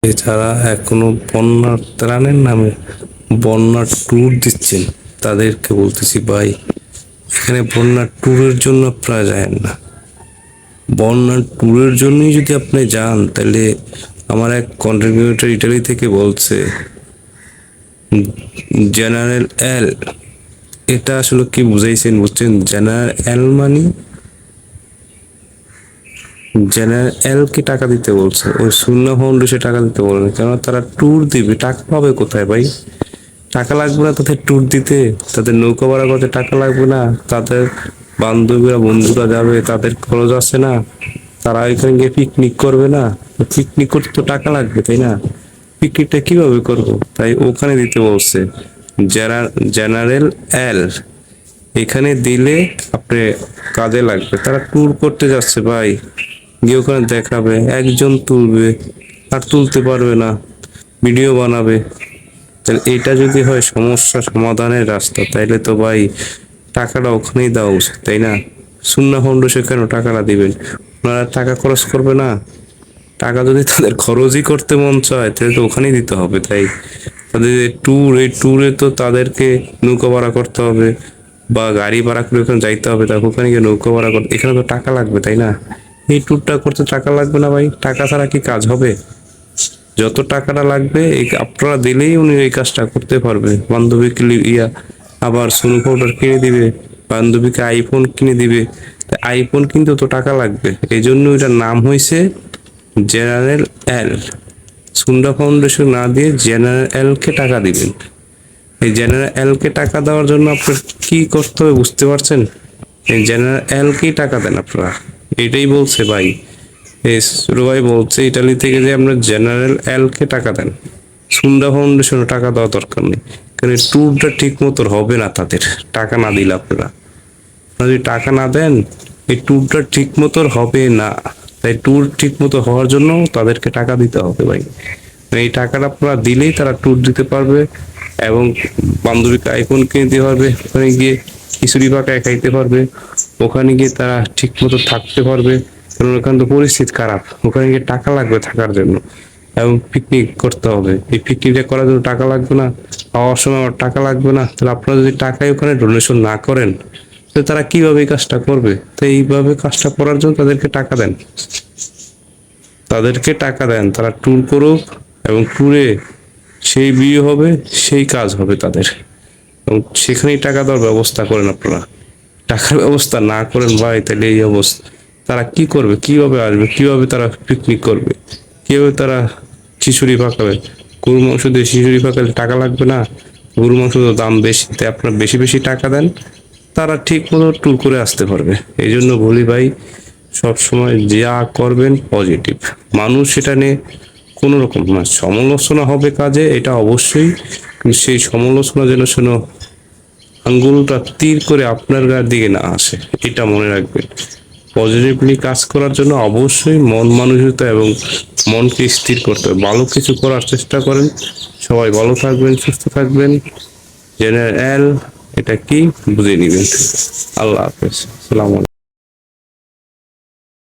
যারা এখনো বন্যার ত্রাণের নামে বন্যার ট্যুর দিচ্ছেন তাদেরকে বলতেছি ভাই, এখানে বন্যার ট্যুরের জন্য আপনারা যায়েন না। বন্যার ট্যুরের জন্যই যদি আপনি যান তাহলে আমার এক কন্টেন্ট ক্রিয়েটর ইটালি থেকে বলছে জেনারেল এল, এটা আসলে কি বুঝাইছেন বুঝছেন? জেনারেল এল মানে জেনারেল এল কে টাকা দিতে বলছে, ওই শূন্য ফাউন্ডেশন টাকা দিতে বলে না, কেন তারা ট্যুর দিবে, টাকা পাবে কোথায় ভাই? টাকা লাগবে না তাদের ট্যুর দিতে? তাদের নৌকা ভাড়া করতে টাকা লাগবে না? তাদের বান্ধবীরা বন্ধুরা যাবে, তাদের খরচ আছে না? তারা ওইখানে গিয়ে পিকনিক করবে না? পিকনিক করতে তো টাকা লাগবে, তাই না? পিকনিকটা কিভাবে করবো? তাই ওখানে দিতে বলছে জেনারেল এল, এখানে দিলে আপনি কাজে লাগবে। তারা ট্যুর করতে যাচ্ছে ভাই, গিয়ে ওখানে দেখাবে, একজন তুলবে আর তুলতে পারবে না, ভিডিও বানাবে। তাহলে এটা যদি হয় সমস্যা সমাধানের রাস্তা, তাইলে তো ভাই টাকাটা ওখানেই দেওয়া উচিত, তাই না? সুন্না ফাউন্ডেশন কেন টাকাটা দিবেন? ওনারা টাকা খরচ করবে না? টাকা যদি তাদের খরচই করতে মন চায় তাহলে তো ওখানেই দিতে হবে। তাই তাদের ট্যুর, এই ট্যুরে তো তাদেরকে নৌকা ভাড়া করতে হবে বা গাড়ি ভাড়া করে ওখানে যাইতে হবে, তারপর ওখানে গিয়ে নৌকা ভাড়া করতে, এখানে তো টাকা লাগবে, তাই না? এই ট্যুরটা করতে টাকা লাগবে না ভাই? টাকা ছাড়া কি কাজ হবে? যত টাকাটা লাগবে এই আপনারা দিলেই উনি এই কাজটা করতে পারবে। বান্ধবীকে আবার সোনু পাউডার কিনে দিবে, বান্ধবীকে আইফোন কিনে দিবে। আইফোন কিন্তু তো টাকা লাগবে, এই জন্য এটার নাম হয়েছে জেনারেল এল। সুন্ডা ফাউন্ডেশন না দিয়ে জেনারেল এল কে টাকা দিবেন। এই জেনারেল এল কে টাকা দেওয়ার জন্য আপনার কি করতে হবে বুঝতে পারছেন? এই জেনারেল এল কেই টাকা দেন আপনারা, এটাই বলছে ভাই। এই ছোট ভাই বলছে ইটালি থেকে যে আমরা জেনারেল এল কে টাকা দেন, সুন্ডা ফাউন্ডেশনে টাকা দেওয়া দরকার নেই। কারণ ট্যুরটা ঠিক মতো হবে না তাদের, টাকা না দিলে আপনারা, যদি টাকা না দেন এই ট্যুরটা ঠিক মতো হবে না। তাই ট্যুর ঠিক মতো হওয়ার জন্য তাদেরকে টাকা দিতে হবে ভাই। এই টাকাটা আপনারা দিলেই তারা ট্যুর দিতে পারবে এবং বান্ধবীকে আইফোন কিনে দিতে পারবে, ওখানে গিয়ে খিচুড়ি পাকায় খাইতে পারবে, ওখানে গিয়ে তারা ঠিক মতো থাকতে পারবে। কারণ ওখানে তো পরিস্থিতি খারাপ, ওখানে গিয়ে টাকা লাগবে থাকার জন্য এবং পিকনিক করতে হবে। এই পিকনিকটা করার জন্য টাকা লাগবে না, খাওয়ার সময় আমার টাকা লাগবে না। তাহলে আপনারা যদি টাকাই ওখানে ডোনেশন না করেন তো তারা কিভাবে এই কাজটা করবে? তো এইভাবে কাজটা করার জন্য তাদেরকে টাকা দেন, তাদেরকে টাকা দেন, তারা ট্যুর করুক এবং ট্যুরে সেই বিয়ে হবে, সেই কাজ হবে তাদের, এবং সেখানেই টাকা দেওয়ার ব্যবস্থা করেন আপনারা। টাকার ব্যবস্থা না করেন ভাই, তাহলে এই অবস্থা। তারা কি করবে? কিভাবে আসবে? কিভাবে তারা পিকনিক করবে? কিভাবে তারা খিচুড়ি পাকাবে? গরু মাংস দিয়ে খিচুড়ি পাকালে টাকা লাগবে না? গরু মাংস তো দাম বেশি, তাই আপনারা বেশি বেশি টাকা দেন, তারা ঠিক মতো ট্যুর করে আসতে পারবে। এই জন্য বলি ভাই, সবসময় যা করবেন পজিটিভ। মানুষ সেটা নিয়ে কোনো রকম না, সমালোচনা হবে কাজে, এটা অবশ্যই, কিন্তু সেই সমালোচনা যেন শোনো আঙ্গুলটা তীর করে আপনার গায়ের দিকে না আসে, এটা মনে রাখবেন। পজিটিভলি কাজ করার জন্য অবশ্যই মন মানসিকতা এবং মনকে স্থির করতে হবে। ভালো কিছু করার চেষ্টা করেন। সবাই ভালো থাকবেন, সুস্থ থাকবেন। জেনারেল এটা কি বুঝে নিবেন। আল্লাহ হাফেজ, সালাম।